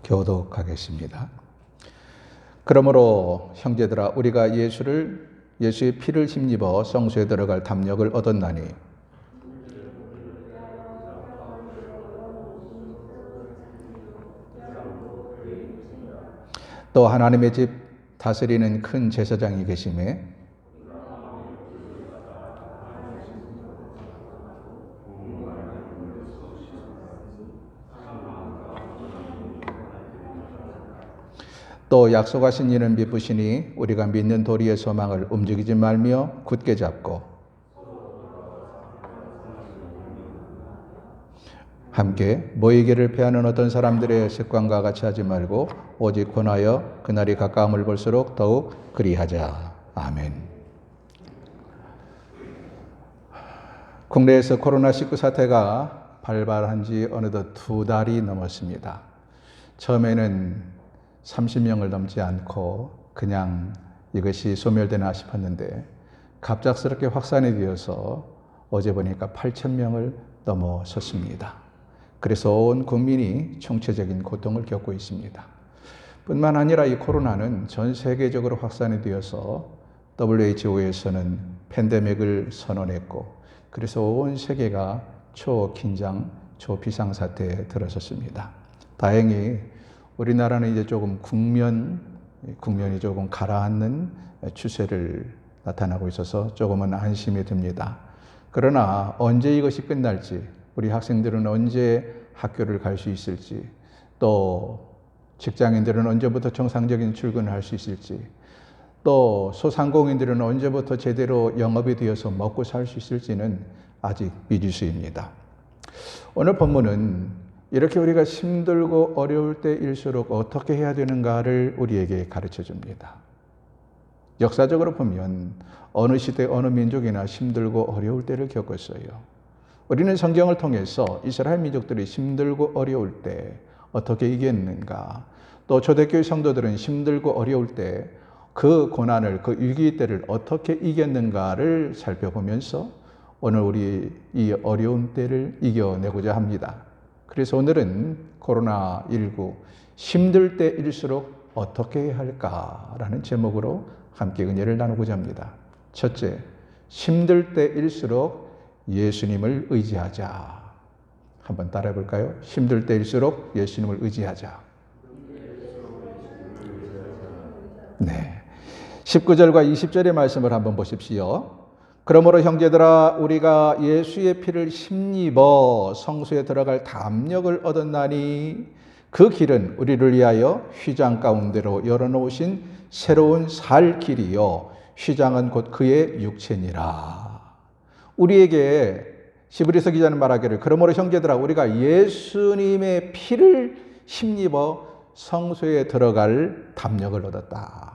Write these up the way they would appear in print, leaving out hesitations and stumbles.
교독하겠습니다. 그러므로 형제들아 우리가 예수의 피를 힘입어 성소에 들어갈 담력을 얻었나니 또 하나님의 집 다스리는 큰 제사장이 계심에 또 약속하신 이는 미쁘시니 우리가 믿는 도리의 소망을 움직이지 말며 굳게 잡고 함께 모이기를 피하는 어떤 사람들의 습관과 같이 하지 말고 오직 권하여 그날이 가까움을 볼수록 더욱 그리하자. 아멘. 국내에서 코로나19 사태가 발발한 지 어느덧 2달이 넘었습니다. 처음에는 30명을 넘지 않고 그냥 이것이 소멸되나 싶었는데 갑작스럽게 확산이 되어서 어제 보니까 8,000명을 넘어섰습니다. 그래서 온 국민이 총체적인 고통을 겪고 있습니다. 뿐만 아니라 이 코로나는 전 세계적으로 확산이 되어서 WHO에서는 팬데믹을 선언했고 그래서 온 세계가 초긴장, 초비상사태에 들어섰습니다. 다행히 우리나라는 이제 조금 국면이 조금 가라앉는 추세를 나타나고 있어서 조금은 안심이 듭니다. 그러나 언제 이것이 끝날지, 우리 학생들은 언제 학교를 갈 수 있을지, 또 직장인들은 언제부터 정상적인 출근을 할 수 있을지, 또 소상공인들은 언제부터 제대로 영업이 되어서 먹고 살 수 있을지는 아직 미지수입니다. 오늘 본문은 이렇게 우리가 힘들고 어려울 때일수록 어떻게 해야 되는가를 우리에게 가르쳐 줍니다. 역사적으로 보면 어느 시대 어느 민족이나 힘들고 어려울 때를 겪었어요. 우리는 성경을 통해서 이스라엘 민족들이 힘들고 어려울 때 어떻게 이겼는가, 또 초대교회 성도들은 힘들고 어려울 때 그 고난을, 그 위기 때를 어떻게 이겼는가를 살펴보면서 오늘 우리 이 어려운 때를 이겨내고자 합니다. 그래서 오늘은 코로나19 힘들 때일수록 어떻게 해야 할까라는 제목으로 함께 은혜를 나누고자 합니다. 첫째, 힘들 때일수록 예수님을 의지하자. 한번 따라해 볼까요? 힘들 때일수록 예수님을 의지하자. 네. 19절과 20절의 말씀을 한번 보십시오. 그러므로 형제들아 우리가 예수의 피를 힘입어 성소에 들어갈 담력을 얻었나니 그 길은 우리를 위하여 휘장 가운데로 열어놓으신 새로운 살 길이요 휘장은 곧 그의 육체니라. 우리에게 히브리서 기자는 말하기를 그러므로 형제들아 우리가 예수님의 피를 힘입어 성소에 들어갈 담력을 얻었다.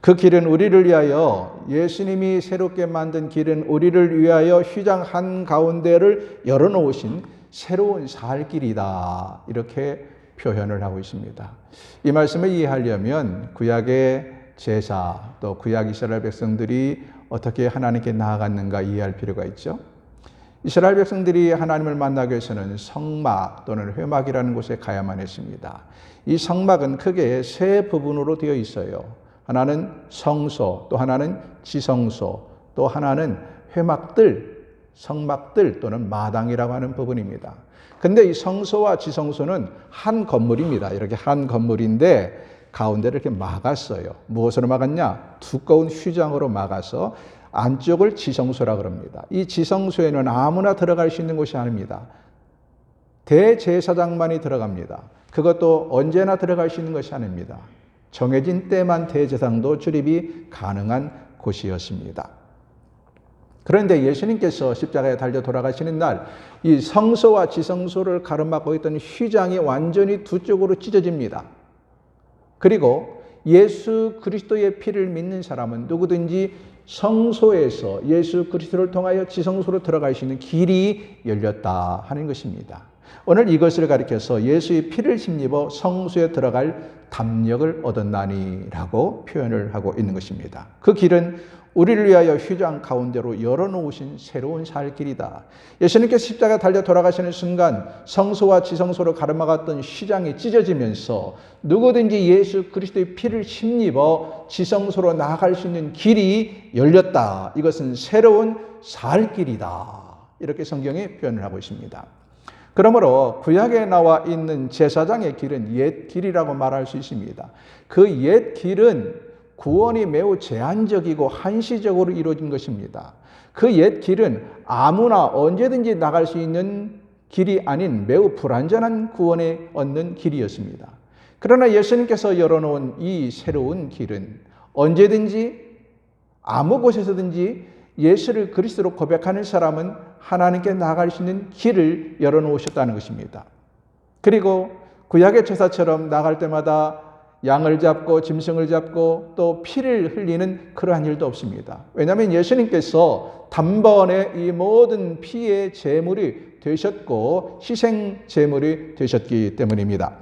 그 길은 우리를 위하여, 예수님이 새롭게 만든 길은 우리를 위하여 휘장 한가운데를 열어놓으신 새로운 살 길이다. 이렇게 표현을 하고 있습니다. 이 말씀을 이해하려면 구약의 제사, 또 구약 이스라엘 백성들이 어떻게 하나님께 나아갔는가 이해할 필요가 있죠. 이스라엘 백성들이 하나님을 만나기 위해서는 성막 또는 회막이라는 곳에 가야만 했습니다. 이 성막은 크게 세 부분으로 되어 있어요. 하나는 성소, 또 하나는 지성소, 또 하나는 회막들, 성막들 또는 마당이라고 하는 부분입니다. 근데 이 성소와 지성소는 한 건물입니다. 이렇게 한 건물인데 가운데를 이렇게 막았어요. 무엇으로 막았냐? 두꺼운 휘장으로 막아서 안쪽을 지성소라 그럽니다. 이 지성소에는 아무나 들어갈 수 있는 곳이 아닙니다. 대제사장만이 들어갑니다. 그것도 언제나 들어갈 수 있는 것이 아닙니다. 정해진 때만 대제사장도 출입이 가능한 곳이었습니다. 그런데 예수님께서 십자가에 달려 돌아가시는 날 이 성소와 지성소를 가로막고 있던 휘장이 완전히 두 쪽으로 찢어집니다. 그리고 예수 그리스도의 피를 믿는 사람은 누구든지 성소에서 예수 그리스도를 통하여 지성소로 들어갈 수 있는 길이 열렸다 하는 것입니다. 오늘 이것을 가리켜서 예수의 피를 힘입어 성소에 들어갈 담력을 얻었나니라고 표현을 하고 있는 것입니다. 그 길은 우리를 위하여 휘장 가운데로 열어놓으신 새로운 살 길이다. 예수님께서 십자가에 달려 돌아가시는 순간 성소와 지성소로 가로막았던 휘장이 찢어지면서 누구든지 예수 그리스도의 피를 힘입어 지성소로 나아갈 수 있는 길이 열렸다. 이것은 새로운 살 길이다. 이렇게 성경이 표현을 하고 있습니다. 그러므로 구약에 나와 있는 제사장의 길은 옛 길이라고 말할 수 있습니다. 그 옛 길은 구원이 매우 제한적이고 한시적으로 이루어진 것입니다. 그 옛 길은 아무나 언제든지 나갈 수 있는 길이 아닌 매우 불완전한 구원에 얻는 길이었습니다. 그러나 예수님께서 열어놓은 이 새로운 길은 언제든지 아무 곳에서든지 예수를 그리스도로 고백하는 사람은 하나님께 나아갈 수 있는 길을 열어놓으셨다는 것입니다. 그리고 구약의 제사처럼 나갈 때마다 양을 잡고 짐승을 잡고 또 피를 흘리는 그러한 일도 없습니다. 왜냐하면 예수님께서 단번에 이 모든 피의 제물이 되셨고 희생 제물이 되셨기 때문입니다.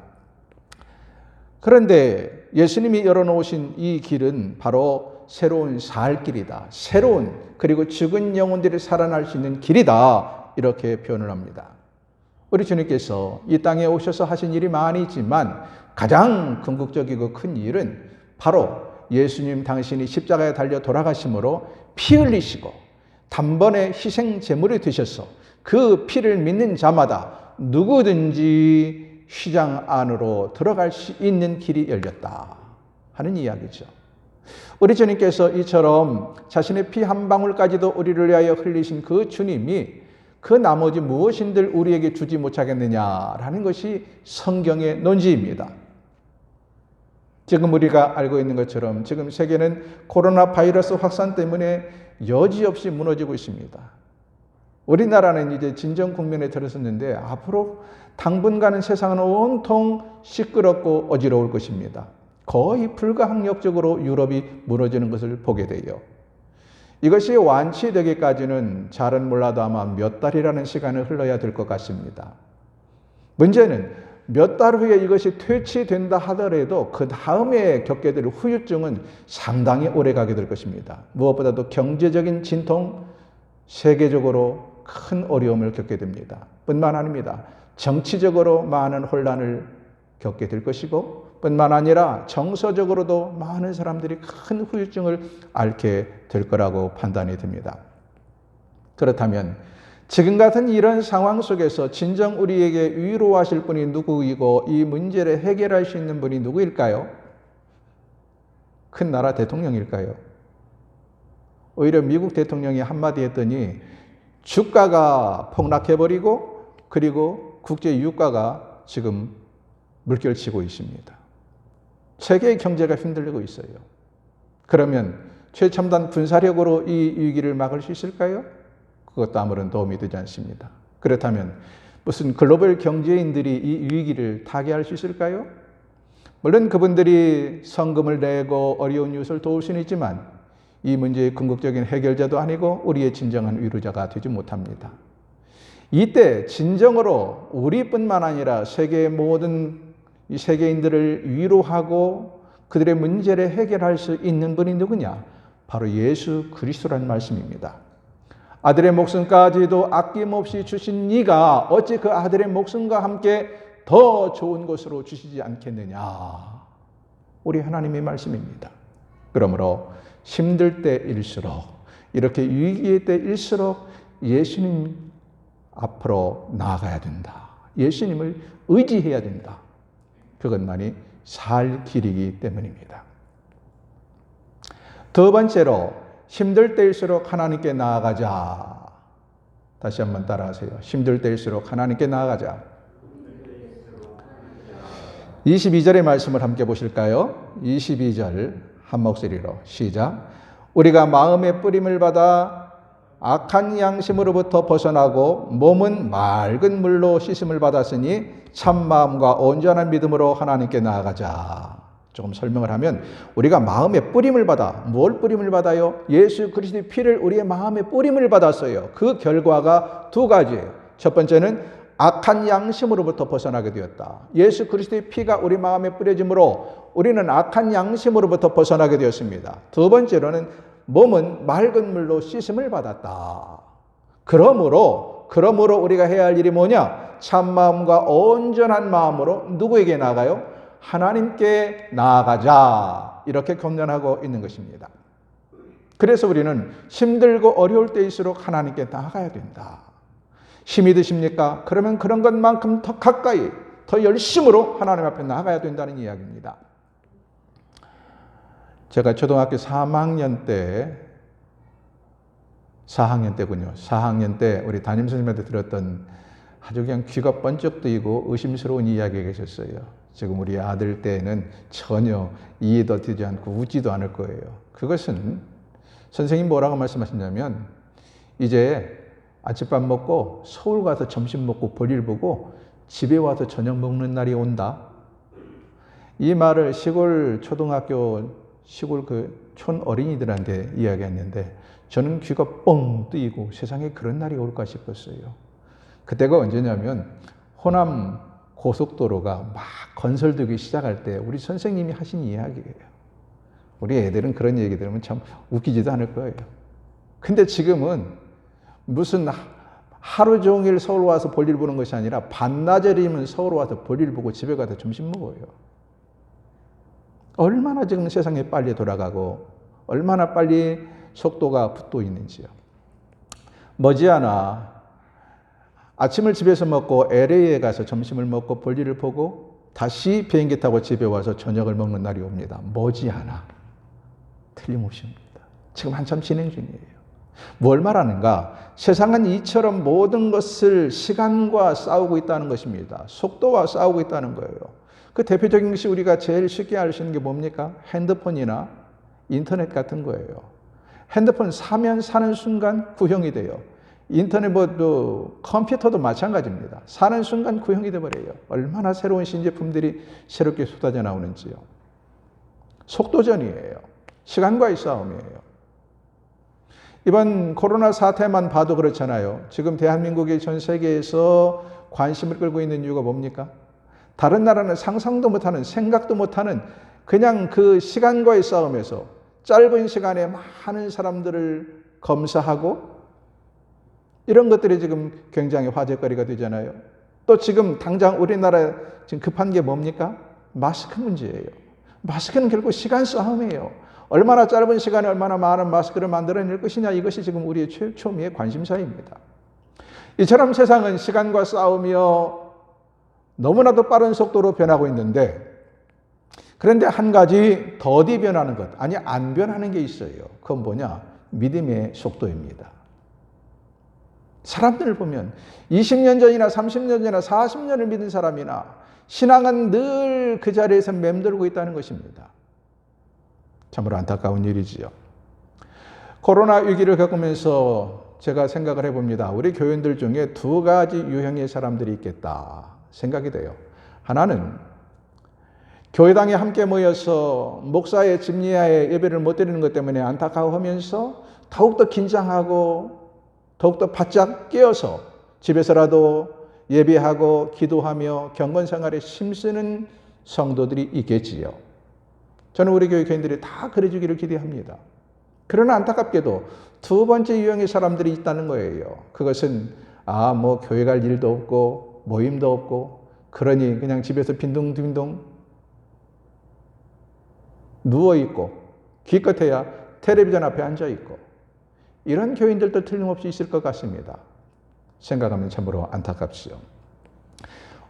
그런데 예수님이 열어놓으신 이 길은 바로 새로운 살 길이다. 새로운 그리고 죽은 영혼들이 살아날 수 있는 길이다. 이렇게 표현을 합니다. 우리 주님께서 이 땅에 오셔서 하신 일이 많이 있지만 가장 궁극적이고 큰 일은 바로 예수님 당신이 십자가에 달려 돌아가심으로 피 흘리시고 단번에 희생 제물이 되셔서 그 피를 믿는 자마다 누구든지 휘장 안으로 들어갈 수 있는 길이 열렸다 하는 이야기죠. 우리 주님께서 이처럼 자신의 피 한 방울까지도 우리를 위하여 흘리신 그 주님이 그 나머지 무엇인들 우리에게 주지 못하겠느냐라는 것이 성경의 논지입니다. 지금 우리가 알고 있는 것처럼 지금 세계는 코로나 바이러스 확산 때문에 여지없이 무너지고 있습니다. 우리나라는 이제 진정 국면에 들어섰는데 앞으로 당분간은 세상은 온통 시끄럽고 어지러울 것입니다. 거의 불가항력적으로 유럽이 무너지는 것을 보게 돼요. 이것이 완치되기까지는 잘은 몰라도 아마 몇 달이라는 시간을 흘러야 될 것 같습니다. 문제는 몇 달 후에 이것이 퇴치된다 하더라도 그 다음에 겪게 될 후유증은 상당히 오래 가게 될 것입니다. 무엇보다도 경제적인 진통, 세계적으로 큰 어려움을 겪게 됩니다. 뿐만 아닙니다. 정치적으로 많은 혼란을 겪게 될 것이고 뿐만 아니라 정서적으로도 많은 사람들이 큰 후유증을 앓게 될 거라고 판단이 됩니다. 그렇다면 지금 같은 이런 상황 속에서 진정 우리에게 위로하실 분이 누구이고 이 문제를 해결할 수 있는 분이 누구일까요? 큰 나라 대통령일까요? 오히려 미국 대통령이 한마디 했더니 주가가 폭락해버리고 그리고 국제 유가가 지금 물결치고 있습니다. 세계의 경제가 흔들리고 있어요. 그러면 최첨단 군사력으로 이 위기를 막을 수 있을까요? 그것도 아무런 도움이 되지 않습니다. 그렇다면 무슨 글로벌 경제인들이 이 위기를 타개할 수 있을까요? 물론 그분들이 성금을 내고 어려운 이웃을 도울 수는 있지만 이 문제의 궁극적인 해결자도 아니고 우리의 진정한 위로자가 되지 못합니다. 이때 진정으로 우리뿐만 아니라 세계의 모든 이 세계인들을 위로하고 그들의 문제를 해결할 수 있는 분이 누구냐? 바로 예수 그리스도라는 말씀입니다. 아들의 목숨까지도 아낌없이 주신 네가 어찌 그 아들의 목숨과 함께 더 좋은 것으로 주시지 않겠느냐? 우리 하나님의 말씀입니다. 그러므로 힘들 때일수록 이렇게 위기의 때일수록 예수님 앞으로 나아가야 된다. 예수님을 의지해야 된다. 그것만이 살 길이기 때문입니다. 두 번째로 힘들 때일수록 하나님께 나아가자. 다시 한번 따라하세요. 힘들 때일수록 하나님께 나아가자. 22절의 말씀을 함께 보실까요? 22절 한 목소리로 시작. 우리가 마음의 뿌림을 받아 악한 양심으로부터 벗어나고 몸은 맑은 물로 씻음을 받았으니 참 마음과 온전한 믿음으로 하나님께 나아가자. 조금 설명을 하면 우리가 마음의 뿌림을 받아, 뭘 뿌림을 받아요? 예수 그리스도의 피를 우리의 마음에 뿌림을 받았어요. 그 결과가 두 가지예요. 첫 번째는 악한 양심으로부터 벗어나게 되었다. 예수 그리스도의 피가 우리 마음에 뿌려짐으로 우리는 악한 양심으로부터 벗어나게 되었습니다. 두 번째로는 몸은 맑은 물로 씻음을 받았다. 그러므로 우리가 해야 할 일이 뭐냐? 참마음과 온전한 마음으로 누구에게 나아가요? 하나님께 나아가자. 이렇게 권면하고 있는 것입니다. 그래서 우리는 힘들고 어려울 때일수록 하나님께 나아가야 된다. 힘이 드십니까? 그러면 그런 것만큼 더 가까이, 더 열심으로 하나님 앞에 나아가야 된다는 이야기입니다. 제가 초등학교 4학년 때군요. 우리 담임선생님한테 들었던 아주 그냥 귀가 번쩍 뜨이고 의심스러운 이야기가 계셨어요. 지금 우리 아들 때는 전혀 이해도 되지 않고 웃지도 않을 거예요. 그것은 선생님 뭐라고 말씀하셨냐면, 이제 아침밥 먹고 서울 가서 점심 먹고 볼일 보고 집에 와서 저녁 먹는 날이 온다. 이 말을 시골 초등학교, 시골 그 촌 어린이들한테 이야기했는데 저는 귀가 뻥 뜨이고 세상에 그런 날이 올까 싶었어요. 그때가 언제냐면 호남 고속도로가 막 건설되기 시작할 때 우리 선생님이 하신 이야기예요. 우리 애들은 그런 얘기 들으면 참 웃기지도 않을 거예요. 근데 지금은 무슨 하루 종일 서울 와서 볼일 보는 것이 아니라 반나절이면 서울 와서 볼일 보고 집에 가서 점심 먹어요. 얼마나 지금 세상에 빨리 돌아가고 얼마나 빨리 속도가 붙어 있는지요. 머지않아 아침을 집에서 먹고 LA에 가서 점심을 먹고 볼일을 보고 다시 비행기 타고 집에 와서 저녁을 먹는 날이 옵니다. 머지않아. 틀림없습니다. 지금 한참 진행 중이에요. 뭘 말하는가? 세상은 이처럼 모든 것을 시간과 싸우고 있다는 것입니다. 속도와 싸우고 있다는 거예요. 그 대표적인 것이 우리가 제일 쉽게 알 수 있는 게 뭡니까? 핸드폰이나 인터넷 같은 거예요. 핸드폰 사면 사는 순간 구형이 돼요. 인터넷 컴퓨터도 마찬가지입니다. 사는 순간 구형이 돼버려요. 얼마나 새로운 신제품들이 새롭게 쏟아져 나오는지요. 속도전이에요. 시간과의 싸움이에요. 이번 코로나 사태만 봐도 그렇잖아요. 지금 대한민국이 전 세계에서 관심을 끌고 있는 이유가 뭡니까? 다른 나라는 상상도 못하는, 생각도 못하는 그냥 그 시간과의 싸움에서 짧은 시간에 많은 사람들을 검사하고 이런 것들이 지금 굉장히 화제거리가 되잖아요. 또 지금 당장 우리나라에 지금 급한 게 뭡니까? 마스크 문제예요. 마스크는 결국 시간 싸움이에요. 얼마나 짧은 시간에 얼마나 많은 마스크를 만들어낼 것이냐, 이것이 지금 우리의 초미의 관심사입니다. 이처럼 세상은 시간과 싸우며 너무나도 빠른 속도로 변하고 있는데, 그런데 한 가지 더디 변하는 것, 아니 안 변하는 게 있어요. 그건 뭐냐? 믿음의 속도입니다. 사람들을 보면 20년 전이나 30년 전이나 40년을 믿은 사람이나 신앙은 늘 그 자리에서 맴돌고 있다는 것입니다. 참으로 안타까운 일이지요. 코로나 위기를 겪으면서 제가 생각을 해봅니다. 우리 교인들 중에 두 가지 유형의 사람들이 있겠다 생각이 돼요. 하나는 교회당에 함께 모여서 목사의 집리하에 예배를 못 드리는 것 때문에 안타까워하면서 더욱더 긴장하고 더욱더 바짝 깨어서 집에서라도 예배하고 기도하며 경건 생활에 힘쓰는 성도들이 있겠지요. 저는 우리 교회 교인들이 다 그래주기를 기대합니다. 그러나 안타깝게도 두 번째 유형의 사람들이 있다는 거예요. 그것은 교회 갈 일도 없고 모임도 없고 그러니 그냥 집에서 빈둥빈둥 누워있고 기껏해야 텔레비전 앞에 앉아있고 이런 교인들도 틀림없이 있을 것 같습니다. 생각하면 참으로 안타깝지요.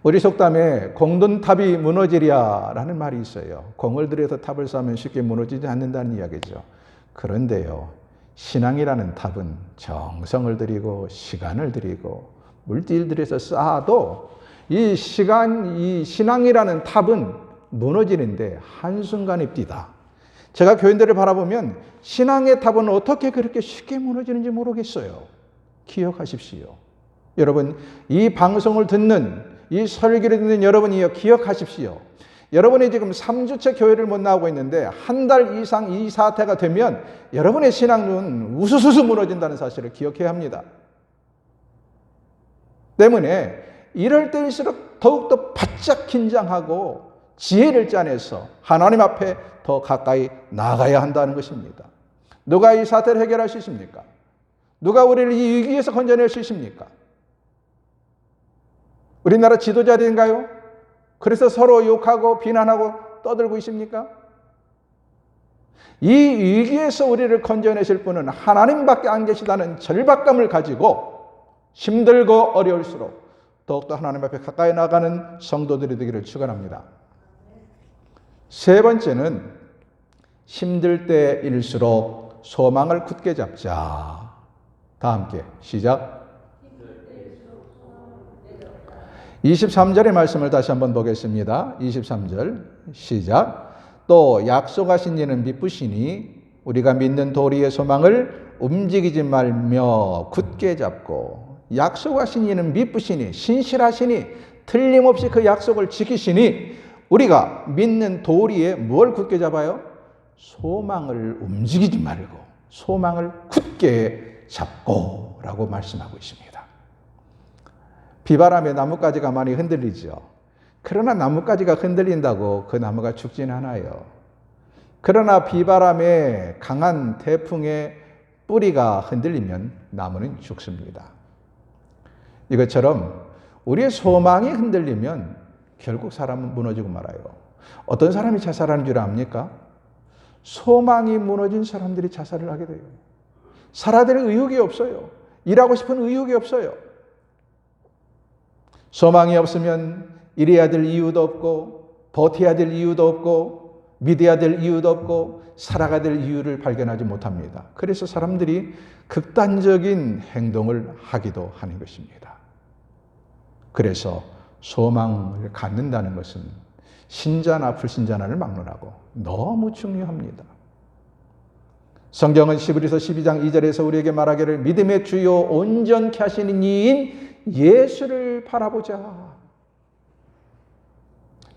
우리 속담에 공든 탑이 무너지랴 라는 말이 있어요. 공을 들여서 탑을 쌓으면 쉽게 무너지지 않는다는 이야기죠. 그런데요, 신앙이라는 탑은 정성을 들이고 시간을 들이고 물질을 들여서 쌓아도 이 신앙이라는 탑은 무너지는데 한순간입니다. 제가 교인들을 바라보면 신앙의 탑은 어떻게 그렇게 쉽게 무너지는지 모르겠어요. 기억하십시오. 여러분, 이 방송을 듣는, 이 설교를 듣는 여러분이요, 기억하십시오. 여러분이 지금 3주째 교회를 못 나오고 있는데 한 달 이상 이 사태가 되면 여러분의 신앙은 우수수수 무너진다는 사실을 기억해야 합니다. 때문에 이럴 때일수록 더욱더 바짝 긴장하고 지혜를 짜내서 하나님 앞에 더 가까이 나가야 한다는 것입니다. 누가 이 사태를 해결할 수 있습니까? 누가 우리를 이 위기에서 건져낼 수 있습니까? 우리나라 지도자들인가요? 그래서 서로 욕하고 비난하고 떠들고 있습니까? 이 위기에서 우리를 건져내실 분은 하나님밖에 안 계시다는 절박감을 가지고 힘들고 어려울수록 더욱더 하나님 앞에 가까이 나가는 성도들이 되기를 축원합니다. 세 번째는 힘들 때일수록 소망을 굳게 잡자. 다 함께 시작. 23절의 말씀을 다시 한번 보겠습니다. 23절 시작. 또 약속하신 이는 미쁘시니 우리가 믿는 도리의 소망을 움직이지 말며 굳게 잡고, 약속하신 이는 미쁘시니 신실하시니 틀림없이 그 약속을 지키시니 우리가 믿는 도리에 뭘 굳게 잡아요? 소망을 움직이지 말고 소망을 굳게 잡고 라고 말씀하고 있습니다. 비바람에 나뭇가지가 많이 흔들리죠. 그러나 나뭇가지가 흔들린다고 그 나무가 죽진 않아요. 그러나 비바람에 강한 태풍에 뿌리가 흔들리면 나무는 죽습니다. 이것처럼 우리의 소망이 흔들리면 결국 사람은 무너지고 말아요. 어떤 사람이 자살하는 줄 압니까? 소망이 무너진 사람들이 자살을 하게 돼요. 살아야 될 의욕이 없어요. 일하고 싶은 의욕이 없어요. 소망이 없으면 일해야 될 이유도 없고, 버텨야 될 이유도 없고, 믿어야 될 이유도 없고, 살아가야 될 이유를 발견하지 못합니다. 그래서 사람들이 극단적인 행동을 하기도 하는 것입니다. 그래서 소망을 갖는다는 것은 신자나 불신자나를 막론하고 너무 중요합니다. 성경은 시브리서 12장 2절에서 우리에게 말하기를 믿음의 주요 온전케 하시는 이인 예수를 바라보자.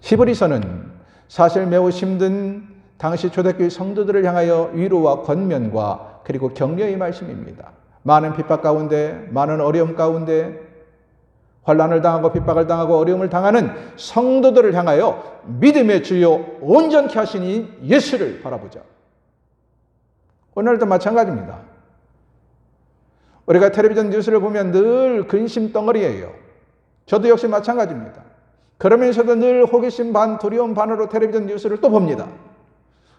히브리서는 사실 매우 힘든 당시 초대교회 성도들을 향하여 위로와 권면과 그리고 격려의 말씀입니다. 많은 핍박 가운데, 많은 어려움 가운데 환난을 당하고 핍박을 당하고 어려움을 당하는 성도들을 향하여 믿음의 주요 온전케 하시니 예수를 바라보자. 오늘도 마찬가지입니다. 우리가 텔레비전 뉴스를 보면 늘 근심 덩어리예요. 저도 역시 마찬가지입니다. 그러면서도 늘 호기심 반 두려움 반으로 텔레비전 뉴스를 또 봅니다.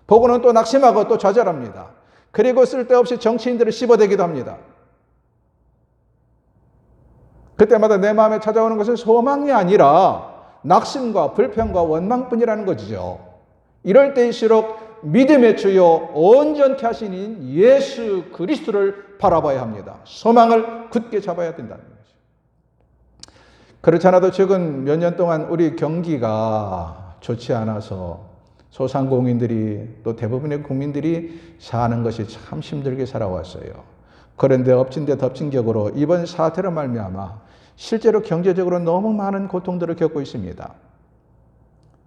보고는 또 낙심하고 또 좌절합니다. 그리고 쓸데없이 정치인들을 씹어대기도 합니다. 그때마다 내 마음에 찾아오는 것은 소망이 아니라 낙심과 불평과 원망뿐이라는 거죠. 이럴 때일수록 믿음의 주요 온전케 하시는 예수 그리스도를 바라봐야 합니다. 소망을 굳게 잡아야 된다는 거죠. 그렇지 않아도 최근 몇 년 동안 우리 경기가 좋지 않아서 소상공인들이 또 대부분의 국민들이 사는 것이 참 힘들게 살아왔어요. 그런데 엎친 데 덮친 격으로 이번 사태로 말미암아 실제로 경제적으로 너무 많은 고통들을 겪고 있습니다.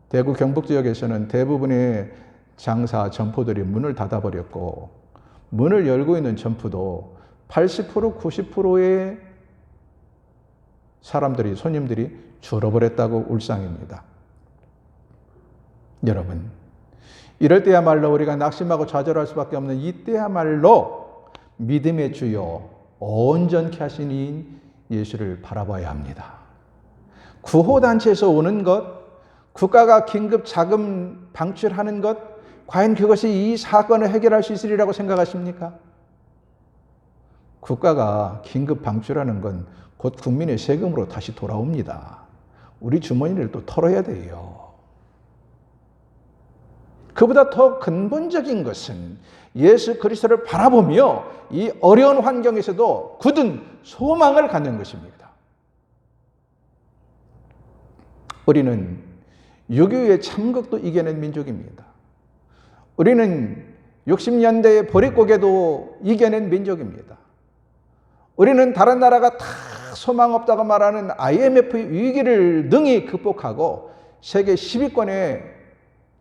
대구 경북 지역에서는 대부분의 장사 점포들이 문을 닫아버렸고, 문을 열고 있는 점포도 80%, 90%의 사람들이, 손님들이 줄어버렸다고 울상입니다. 여러분, 이럴 때야말로 우리가 낙심하고 좌절할 수밖에 없는 이때야말로 믿음의 주요 온전케 하시니 예수를 바라봐야 합니다. 구호단체에서 오는 것, 국가가 긴급 자금 방출하는 것, 과연 그것이 이 사건을 해결할 수 있으리라고 생각하십니까? 국가가 긴급 방출하는 건 곧 국민의 세금으로 다시 돌아옵니다. 우리 주머니를 또 털어야 돼요. 그보다 더 근본적인 것은 예수 그리스도를 바라보며 이 어려운 환경에서도 굳은 소망을 갖는 것입니다. 우리는 6.25의 참극도 이겨낸 민족입니다. 우리는 60년대의 보릿고개도 이겨낸 민족입니다. 우리는 다른 나라가 다 소망 없다고 말하는 IMF의 위기를 능히 극복하고 세계 10위권에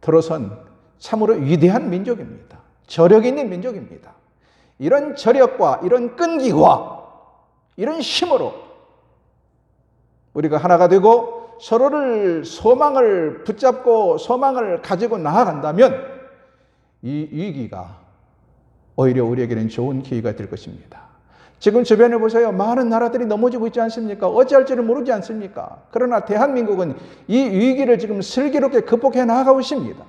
들어선 참으로 위대한 민족입니다. 저력이 있는 민족입니다. 이런 저력과 이런 끈기와 이런 힘으로 우리가 하나가 되고 서로를 소망을 붙잡고 소망을 가지고 나아간다면 이 위기가 오히려 우리에게는 좋은 기회가 될 것입니다. 지금 주변에 보세요. 많은 나라들이 넘어지고 있지 않습니까? 어찌할지를 모르지 않습니까? 그러나 대한민국은 이 위기를 지금 슬기롭게 극복해 나가고 있습니다.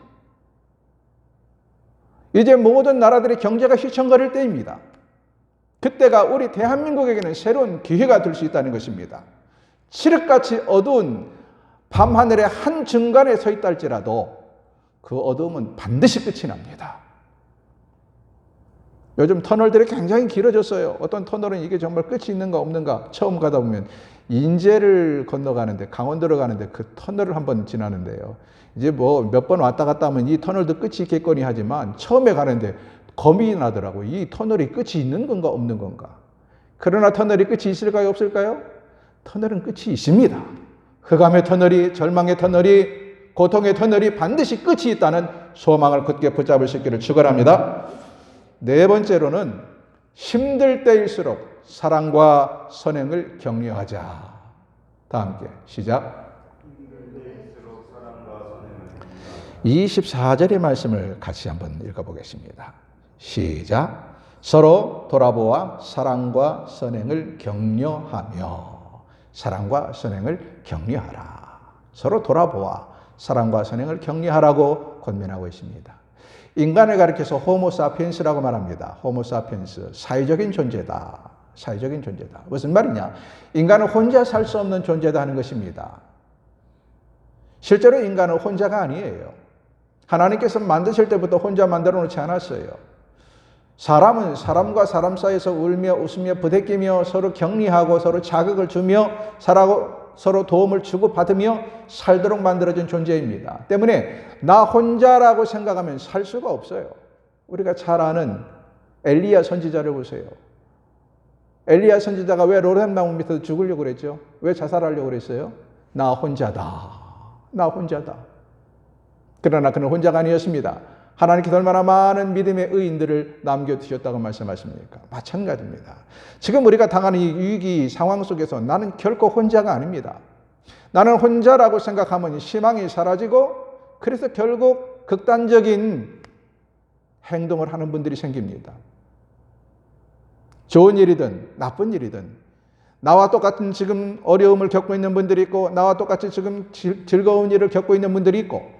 이제 모든 나라들의 경제가 휘청거릴 때입니다. 그때가 우리 대한민국에게는 새로운 기회가 될 수 있다는 것입니다. 칠흑같이 어두운 밤하늘의 한중간에 서 있다 할지라도 그 어두움은 반드시 끝이 납니다. 요즘 터널들이 굉장히 길어졌어요. 어떤 터널은 이게 정말 끝이 있는가 없는가 처음 가다 보면 인제를 건너가는데 강원도로 가는데 그 터널을 한번 지나는데요. 이제 뭐 몇 번 왔다 갔다 하면 이 터널도 끝이 있겠거니 하지만 처음에 가는데 겁이 나더라고요. 이 터널이 끝이 있는 건가 없는 건가. 그러나 터널이 끝이 있을까요 없을까요? 터널은 끝이 있습니다. 흑암의 터널이, 절망의 터널이, 고통의 터널이 반드시 끝이 있다는 소망을 굳게 붙잡을 수 있기를 축원합니다. 네 번째로는 힘들 때일수록 사랑과 선행을 격려하자. 다 함께 시작. 24절의 말씀을 같이 한번 읽어보겠습니다. 시작. 서로 돌아보아 사랑과 선행을 격려하며. 사랑과 선행을 격려하라. 서로 돌아보아 사랑과 선행을 격려하라고 권면하고 있습니다. 인간을 가리켜서 호모사피엔스라고 말합니다. 호모사피엔스, 사회적인 존재다. 사회적인 존재다. 무슨 말이냐? 인간은 혼자 살 수 없는 존재다 하는 것입니다. 실제로 인간은 혼자가 아니에요. 하나님께서 만드실 때부터 혼자 만들어 놓지 않았어요. 사람은 사람과 사람 사이에서 울며 웃으며 부대끼며 서로 격려하고 서로 자극을 주며 서로 도움을 주고받으며 살도록 만들어진 존재입니다. 때문에 나 혼자라고 생각하면 살 수가 없어요. 우리가 잘 아는 엘리야 선지자를 보세요. 엘리야 선지자가 왜 로뎀나무 밑에서 죽으려고 그랬죠? 왜 자살하려고 그랬어요? 나 혼자다. 나 혼자다. 그러나 그는 혼자가 아니었습니다. 하나님께서 얼마나 많은 믿음의 의인들을 남겨두셨다고 말씀하십니까? 마찬가지입니다. 지금 우리가 당하는 이 위기 상황 속에서 나는 결코 혼자가 아닙니다. 나는 혼자라고 생각하면 희망이 사라지고 그래서 결국 극단적인 행동을 하는 분들이 생깁니다. 좋은 일이든 나쁜 일이든 나와 똑같은 지금 어려움을 겪고 있는 분들이 있고 나와 똑같이 지금 즐거운 일을 겪고 있는 분들이 있고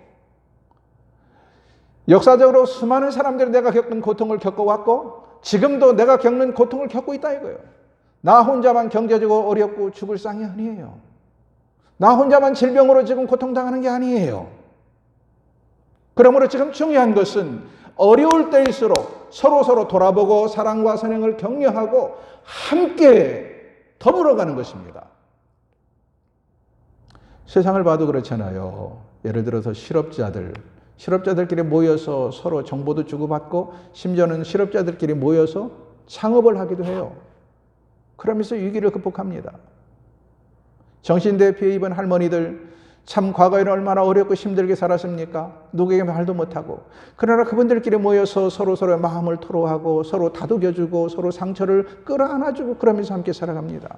역사적으로 수많은 사람들이 내가 겪은 고통을 겪어왔고 지금도 내가 겪는 고통을 겪고 있다 이거예요. 나 혼자만 경제적으로 어렵고 죽을 상이 아니에요. 나 혼자만 질병으로 지금 고통당하는 게 아니에요. 그러므로 지금 중요한 것은 어려울 때일수록 서로 돌아보고 사랑과 선행을 격려하고 함께 더불어가는 것입니다. 세상을 봐도 그렇잖아요. 예를 들어서 실업자들끼리 모여서 서로 정보도 주고받고 심지어는 실업자들끼리 모여서 창업을 하기도 해요. 그러면서 위기를 극복합니다. 정신대 피해 입은 할머니들 참 과거에는 얼마나 어렵고 힘들게 살았습니까? 누구에게 말도 못하고. 그러나 그분들끼리 모여서 서로의 마음을 토로하고 서로 다독여주고 서로 상처를 끌어안아주고 그러면서 함께 살아갑니다.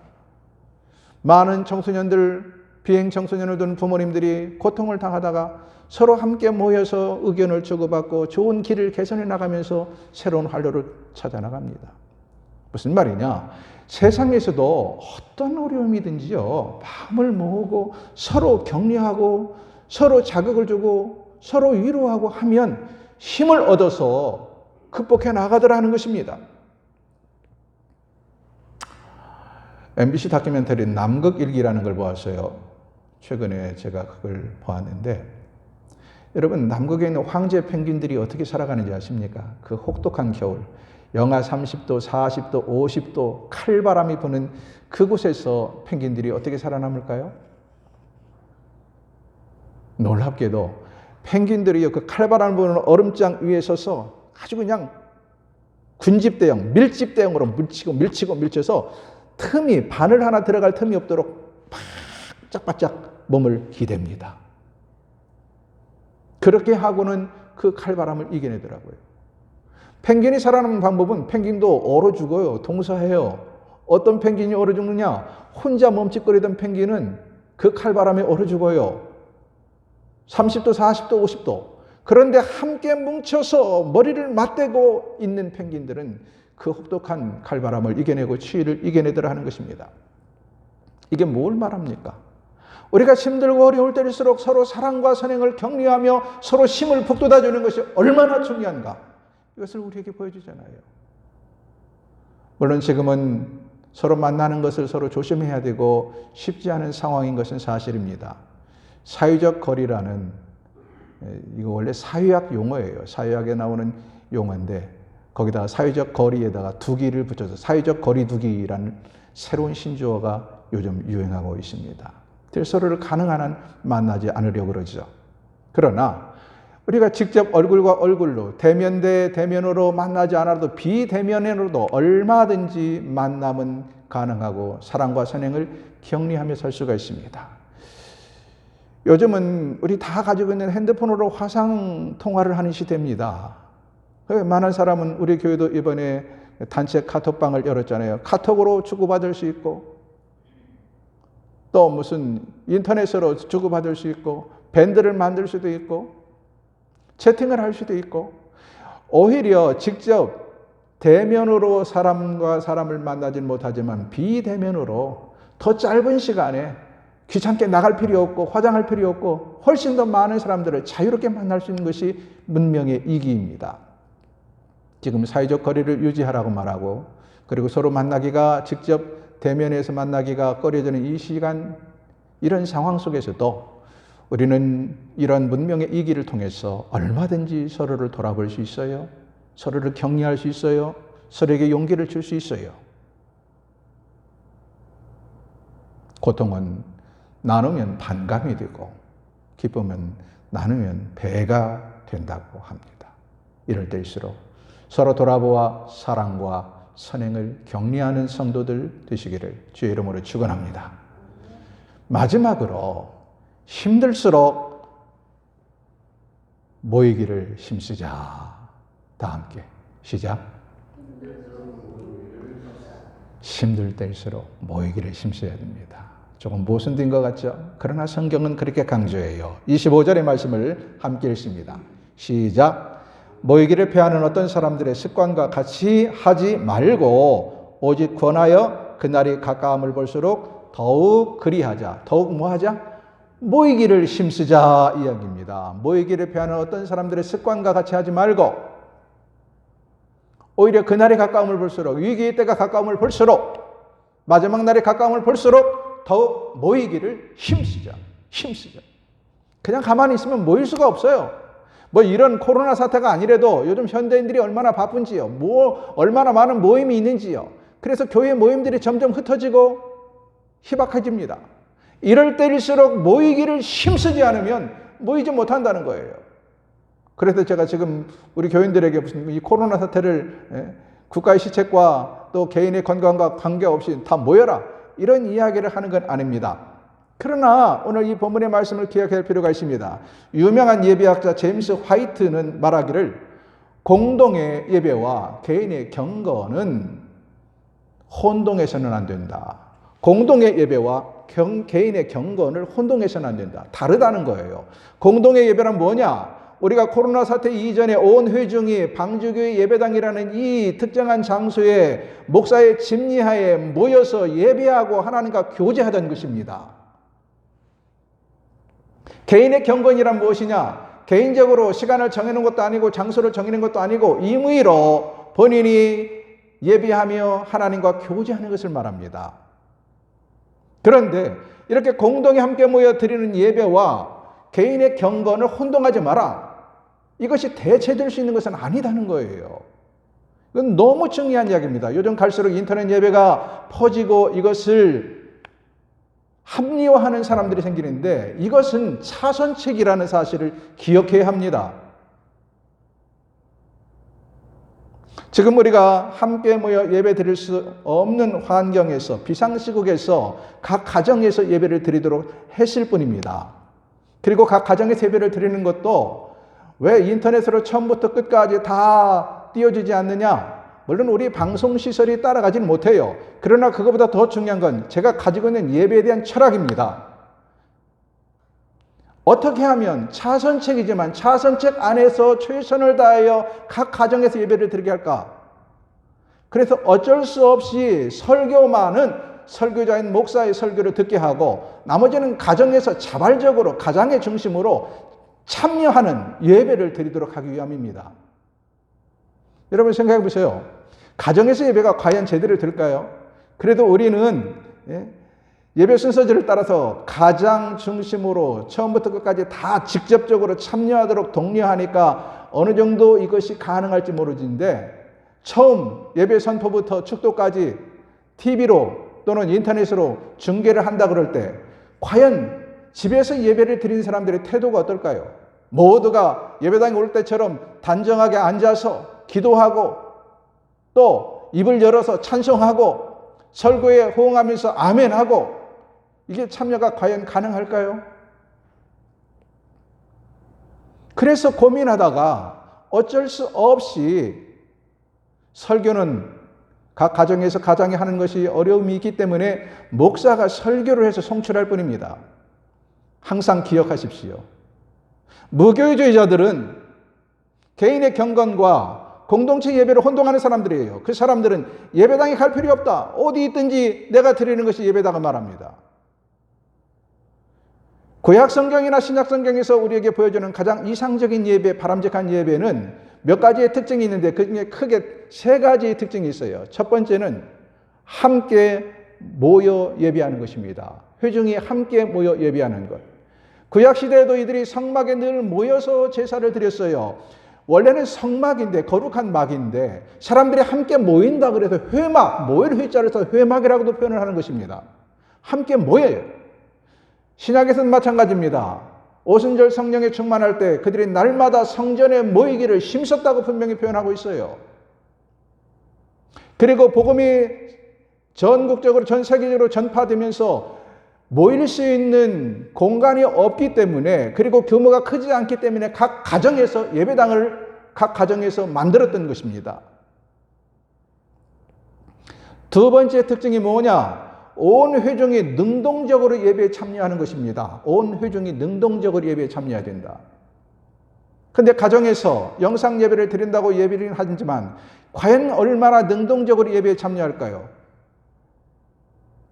많은 청소년들, 비행 청소년을 둔 부모님들이 고통을 당하다가 서로 함께 모여서 의견을 주고받고 좋은 길을 개선해 나가면서 새로운 활로를 찾아 나갑니다. 무슨 말이냐? 세상에서도 어떤 어려움이든지요, 마음을 모으고 서로 격려하고 서로 자극을 주고 서로 위로하고 하면 힘을 얻어서 극복해 나가더라는 것입니다. MBC 다큐멘터리 남극일기라는 걸 보았어요. 최근에 제가 그걸 보았는데 여러분, 남극에 있는 황제 펭귄들이 어떻게 살아가는지 아십니까? 그 혹독한 겨울, 영하 30도, 40도, 50도 칼바람이 부는 그곳에서 펭귄들이 어떻게 살아남을까요? 놀랍게도 펭귄들이 그 칼바람 부는 얼음장 위에 서서 아주 그냥 군집대형, 밀집대형으로 밀쳐서 틈이 바늘 하나 들어갈 틈이 없도록 바짝바짝 몸을 기댑니다. 그렇게 하고는 그 칼바람을 이겨내더라고요. 펭귄이 살아남는 방법은 펭귄도 얼어 죽어요. 동사해요. 어떤 펭귄이 얼어 죽느냐? 혼자 멈칫거리던 펭귄은 그 칼바람에 얼어 죽어요. 30도, 40도, 50도. 그런데 함께 뭉쳐서 머리를 맞대고 있는 펭귄들은 그 혹독한 칼바람을 이겨내고 추위를 이겨내더라 하는 것입니다. 이게 뭘 말합니까? 우리가 힘들고 어려울 때일수록 서로 사랑과 선행을 격려하며 서로 힘을 북돋아주는 것이 얼마나 중요한가. 이것을 우리에게 보여주잖아요. 물론 지금은 서로 만나는 것을 서로 조심해야 되고 쉽지 않은 상황인 것은 사실입니다. 사회적 거리라는, 이거 원래 사회학 용어예요. 사회학에 나오는 용어인데 거기다가 사회적 거리에다가 두기를 붙여서 사회적 거리두기라는 새로운 신조어가 요즘 유행하고 있습니다. 그래서 서로를 가능한 한 만나지 않으려고 그러죠. 그러나 우리가 직접 얼굴과 얼굴로 대면 대 대면으로 만나지 않아도 비대면으로도 얼마든지 만남은 가능하고 사랑과 선행을 격려하며 살 수가 있습니다. 요즘은 우리 다 가지고 있는 핸드폰으로 화상 통화를 하는 시대입니다. 많은 사람은 우리 교회도 이번에 단체 카톡방을 열었잖아요. 카톡으로 주고받을 수 있고 또 무슨 인터넷으로 주고받을 수 있고 밴드를 만들 수도 있고 채팅을 할 수도 있고 오히려 직접 대면으로 사람과 사람을 만나지 못하지만 비대면으로 더 짧은 시간에 귀찮게 나갈 필요 없고 화장할 필요 없고 훨씬 더 많은 사람들을 자유롭게 만날 수 있는 것이 문명의 이기입니다. 지금 사회적 거리를 유지하라고 말하고 그리고 서로 만나기가 직접 대면에서 만나기가 꺼려지는 이 시간, 이런 상황 속에서도 우리는 이런 문명의 이기를 통해서 얼마든지 서로를 돌아볼 수 있어요. 서로를 격려할 수 있어요. 서로에게 용기를 줄 수 있어요. 고통은 나누면 반감이 되고 기쁨은 나누면 배가 된다고 합니다. 이럴 때일수록 서로 돌아보아 사랑과 선행을 격려하는 성도들 되시기를 주의 이름으로 축원합니다. 마지막으로 힘들수록 모이기를 힘쓰자. 다 함께 시작. 힘들 때일수록 모이기를 힘써야 됩니다. 조금 모순된 것 같죠? 그러나 성경은 그렇게 강조해요. 25절의 말씀을 함께 읽습니다. 시작. 모이기를 패하는 어떤 사람들의 습관과 같이 하지 말고 오직 권하여 그날이 가까움을 볼수록 더욱 그리하자. 더욱 뭐 하자? 모이기를 힘쓰자 이야기입니다. 모이기를 패하는 어떤 사람들의 습관과 같이 하지 말고 오히려 그날이 가까움을 볼수록 위기의 때가 가까움을 볼수록 마지막 날이 가까움을 볼수록 더욱 모이기를 힘쓰자. 힘쓰자. 그냥 가만히 있으면 모일 수가 없어요. 뭐 이런 코로나 사태가 아니래도 요즘 현대인들이 얼마나 바쁜지요. 얼마나 많은 모임이 있는지요. 그래서 교회 모임들이 점점 흩어지고 희박해집니다. 이럴 때일수록 모이기를 힘쓰지 않으면 모이지 못한다는 거예요. 그래서 제가 지금 우리 교인들에게 무슨 이 코로나 사태를 국가의 시책과 또 개인의 건강과 관계없이 다 모여라 이런 이야기를 하는 건 아닙니다. 그러나 오늘 이 본문의 말씀을 기억할 필요가 있습니다. 유명한 예배학자 제임스 화이트는 말하기를 공동의 예배와 개인의 경건은 혼동해서는 안 된다. 공동의 예배와 개인의 경건을 혼동해서는 안 된다. 다르다는 거예요. 공동의 예배란 뭐냐? 우리가 코로나 사태 이전에 온 회중이 방주교회 예배당이라는 이 특정한 장소에 목사의 집리하에 모여서 예배하고 하나님과 교제하던 것입니다. 개인의 경건이란 무엇이냐? 개인적으로 시간을 정해놓은 것도 아니고 장소를 정해놓은 것도 아니고 임의로 본인이 예배하며 하나님과 교제하는 것을 말합니다. 그런데 이렇게 공동이 함께 모여 드리는 예배와 개인의 경건을 혼동하지 마라. 이것이 대체될 수 있는 것은 아니다는 거예요. 이건 너무 중요한 이야기입니다. 요즘 갈수록 인터넷 예배가 퍼지고 이것을 합리화하는 사람들이 생기는데 이것은 차선책이라는 사실을 기억해야 합니다. 지금 우리가 함께 모여 예배 드릴 수 없는 환경에서 비상시국에서 각 가정에서 예배를 드리도록 했을 뿐입니다. 그리고 각 가정에서 예배를 드리는 것도 왜 인터넷으로 처음부터 끝까지 다 띄워지지 않느냐? 물론 우리 방송시설이 따라가지는 못해요. 그러나 그것보다 더 중요한 건 제가 가지고 있는 예배에 대한 철학입니다. 어떻게 하면 차선책이지만 차선책 안에서 최선을 다하여 각 가정에서 예배를 드리게 할까? 그래서 어쩔 수 없이 설교만은 설교자인 목사의 설교를 듣게 하고 나머지는 가정에서 자발적으로 가장의 중심으로 참여하는 예배를 드리도록 하기 위함입니다. 여러분 생각해 보세요. 가정에서 예배가 과연 제대로 될까요? 그래도 우리는 예배 순서지를 따라서 가장 중심으로 처음부터 끝까지 다 직접적으로 참여하도록 독려하니까 어느 정도 이것이 가능할지 모르지인데 처음 예배 선포부터 축도까지 TV로 또는 인터넷으로 중계를 한다 그럴 때 과연 집에서 예배를 드린 사람들의 태도가 어떨까요? 모두가 예배당에 올 때처럼 단정하게 앉아서 기도하고 또 입을 열어서 찬송하고 설교에 호응하면서 아멘하고 이게 참여가 과연 가능할까요? 그래서 고민하다가 어쩔 수 없이 설교는 각 가정에서 가장이 하는 것이 어려움이 있기 때문에 목사가 설교를 해서 송출할 뿐입니다. 항상 기억하십시오. 무교회주의자들은 개인의 경건과 공동체 예배를 혼동하는 사람들이에요. 그 사람들은 예배당에 갈 필요 없다. 어디 있든지 내가 드리는 것이 예배다고 말합니다. 구약 성경이나 신약 성경에서 우리에게 보여주는 가장 이상적인 예배, 바람직한 예배는 몇 가지의 특징이 있는데 그 중에 크게 세 가지의 특징이 있어요. 첫 번째는 함께 모여 예배하는 것입니다. 회중이 함께 모여 예배하는 것. 구약 시대에도 이들이 성막에 늘 모여서 제사를 드렸어요. 원래는 성막인데 거룩한 막인데 사람들이 함께 모인다 그래서 회막, 모일 회자를 써서 회막이라고도 표현을 하는 것입니다. 함께 모여요. 신약에서는 마찬가지입니다. 오순절 성령에 충만할 때 그들이 날마다 성전에 모이기를 힘썼다고 분명히 표현하고 있어요. 그리고 복음이 전국적으로 전 세계적으로 전파되면서 모일 수 있는 공간이 없기 때문에 그리고 규모가 크지 않기 때문에 각 가정에서 예배당을 각 가정에서 만들었던 것입니다. 두 번째 특징이 뭐냐? 온 회중이 능동적으로 예배에 참여하는 것입니다. 온 회중이 능동적으로 예배에 참여해야 된다. 그런데 가정에서 영상 예배를 드린다고 예배를 하지만 과연 얼마나 능동적으로 예배에 참여할까요?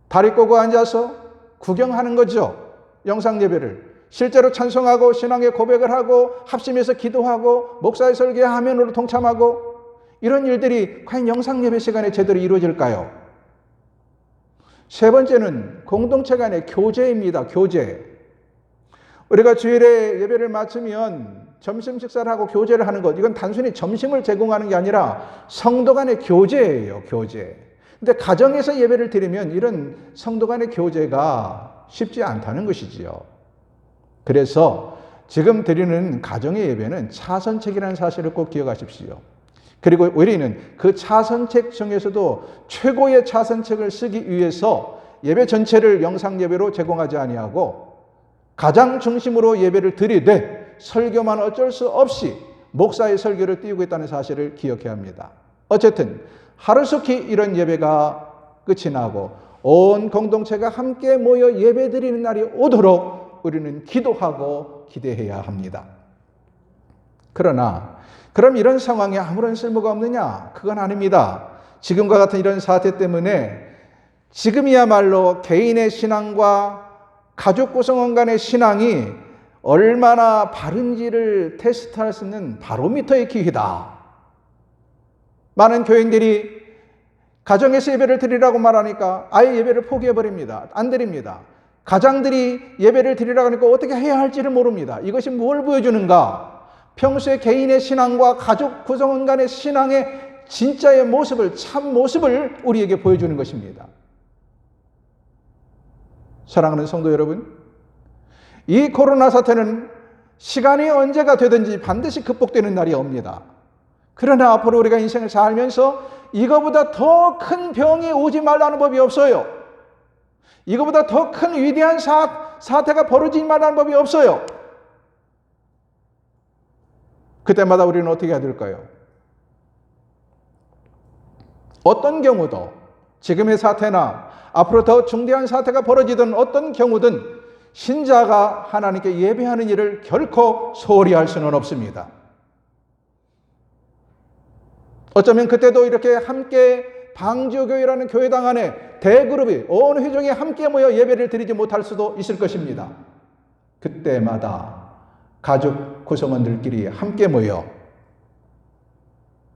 다리 꼬고 앉아서 구경하는 거죠. 영상 예배를. 실제로 찬송하고 신앙의 고백을 하고 합심해서 기도하고 목사의 설교에 화면으로 동참하고 이런 일들이 과연 영상 예배 시간에 제대로 이루어질까요? 세 번째는 공동체 간의 교제입니다. 교제. 우리가 주일에 예배를 마치면 점심 식사를 하고 교제를 하는 것, 이건 단순히 점심을 제공하는 게 아니라 성도 간의 교제예요. 교제. 근데 가정에서 예배를 드리면 이런 성도 간의 교제가 쉽지 않다는 것이지요. 그래서 지금 드리는 가정의 예배는 차선책이라는 사실을 꼭 기억하십시오. 그리고 우리는 그 차선책 중에서도 최고의 차선책을 쓰기 위해서 예배 전체를 영상 예배로 제공하지 아니하고 가장 중심으로 예배를 드리되 설교만 어쩔 수 없이 목사의 설교를 띄우고 있다는 사실을 기억해야 합니다. 어쨌든 하루속히 이런 예배가 끝이 나고 온 공동체가 함께 모여 예배 드리는 날이 오도록 우리는 기도하고 기대해야 합니다. 그러나 그럼 이런 상황에 아무런 쓸모가 없느냐? 그건 아닙니다. 지금과 같은 이런 사태 때문에 지금이야말로 개인의 신앙과 가족 구성원 간의 신앙이 얼마나 바른지를 테스트할 수 있는 바로미터의 기회다. 많은 교인들이 가정에서 예배를 드리라고 말하니까 아예 예배를 포기해버립니다. 안 드립니다. 가장들이 예배를 드리라고 하니까 어떻게 해야 할지를 모릅니다. 이것이 뭘 보여주는가? 평소에 개인의 신앙과 가족 구성원 간의 신앙의 진짜의 모습을, 참 모습을 우리에게 보여주는 것입니다. 사랑하는 성도 여러분, 이 코로나 사태는 시간이 언제가 되든지 반드시 극복되는 날이 옵니다. 그러나 앞으로 우리가 인생을 살면서 이거보다 더 큰 병이 오지 말라는 법이 없어요. 이거보다 더 큰 위대한 사태가 벌어지지 말라는 법이 없어요. 그때마다 우리는 어떻게 해야 될까요? 어떤 경우도 지금의 사태나 앞으로 더 중대한 사태가 벌어지던 어떤 경우든 신자가 하나님께 예배하는 일을 결코 소홀히 할 수는 없습니다. 어쩌면 그때도 이렇게 함께 방주교회라는 교회당 안에 대그룹이 온 회중이 함께 모여 예배를 드리지 못할 수도 있을 것입니다. 그때마다 가족 구성원들끼리 함께 모여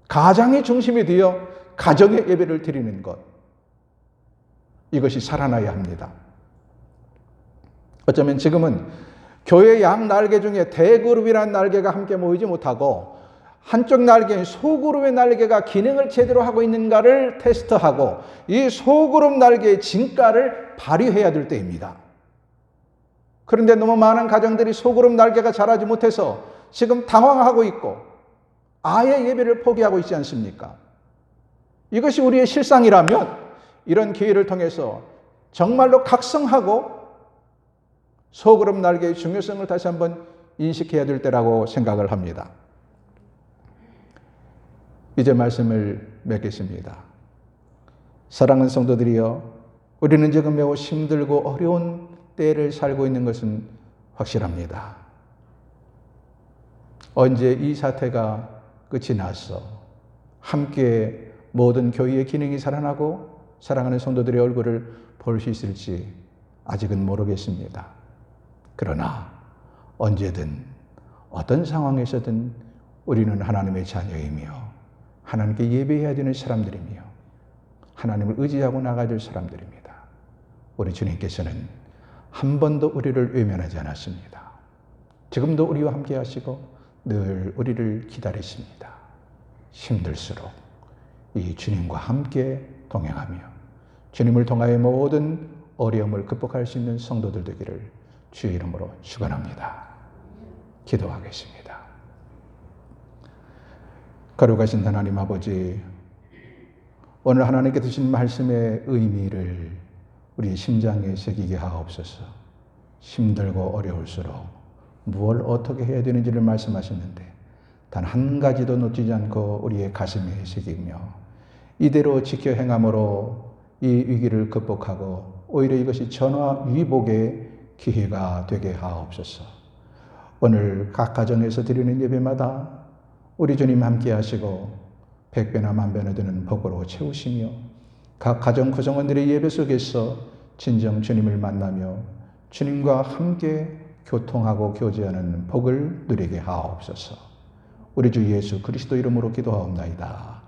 가장의 중심이 되어 가정의 예배를 드리는 것, 이것이 살아나야 합니다. 어쩌면 지금은 교회 양 날개 중에 대그룹이라는 날개가 함께 모이지 못하고 한쪽 날개인 소그룹의 날개가 기능을 제대로 하고 있는가를 테스트하고 이 소그룹 날개의 진가를 발휘해야 될 때입니다. 그런데 너무 많은 가정들이 소그룹 날개가 자라지 못해서 지금 당황하고 있고 아예 예배를 포기하고 있지 않습니까? 이것이 우리의 실상이라면 이런 기회를 통해서 정말로 각성하고 소그룹 날개의 중요성을 다시 한번 인식해야 될 때라고 생각을 합니다. 이제 말씀을 맺겠습니다. 사랑하는 성도들이여, 우리는 지금 매우 힘들고 어려운 때를 살고 있는 것은 확실합니다. 언제 이 사태가 끝이 나서 함께 모든 교회의 기능이 살아나고 사랑하는 성도들의 얼굴을 볼 수 있을지 아직은 모르겠습니다. 그러나 언제든 어떤 상황에서든 우리는 하나님의 자녀이며 하나님께 예배해야 되는 사람들이며 하나님을 의지하고 나가야 될 사람들입니다. 우리 주님께서는 한 번도 우리를 외면하지 않았습니다. 지금도 우리와 함께 하시고 늘 우리를 기다리십니다. 힘들수록 이 주님과 함께 동행하며 주님을 통하여 모든 어려움을 극복할 수 있는 성도들 되기를 주의 이름으로 축원합니다. 기도하겠습니다. 거룩하신 하나님 아버지, 오늘 하나님께 주신 말씀의 의미를 우리 심장에 새기게 하옵소서. 힘들고 어려울수록 무엇을 어떻게 해야 되는지를 말씀하셨는데 단 한 가지도 놓치지 않고 우리의 가슴에 새기며 이대로 지켜 행함으로 이 위기를 극복하고 오히려 이것이 전화위복의 기회가 되게 하옵소서. 오늘 각 가정에서 드리는 예배마다 우리 주님 함께 하시고 백배나 만배나 되는 복으로 채우시며 각 가정 구성원들의 예배 속에서 진정 주님을 만나며 주님과 함께 교통하고 교제하는 복을 누리게 하옵소서. 우리 주 예수 그리스도 이름으로 기도하옵나이다.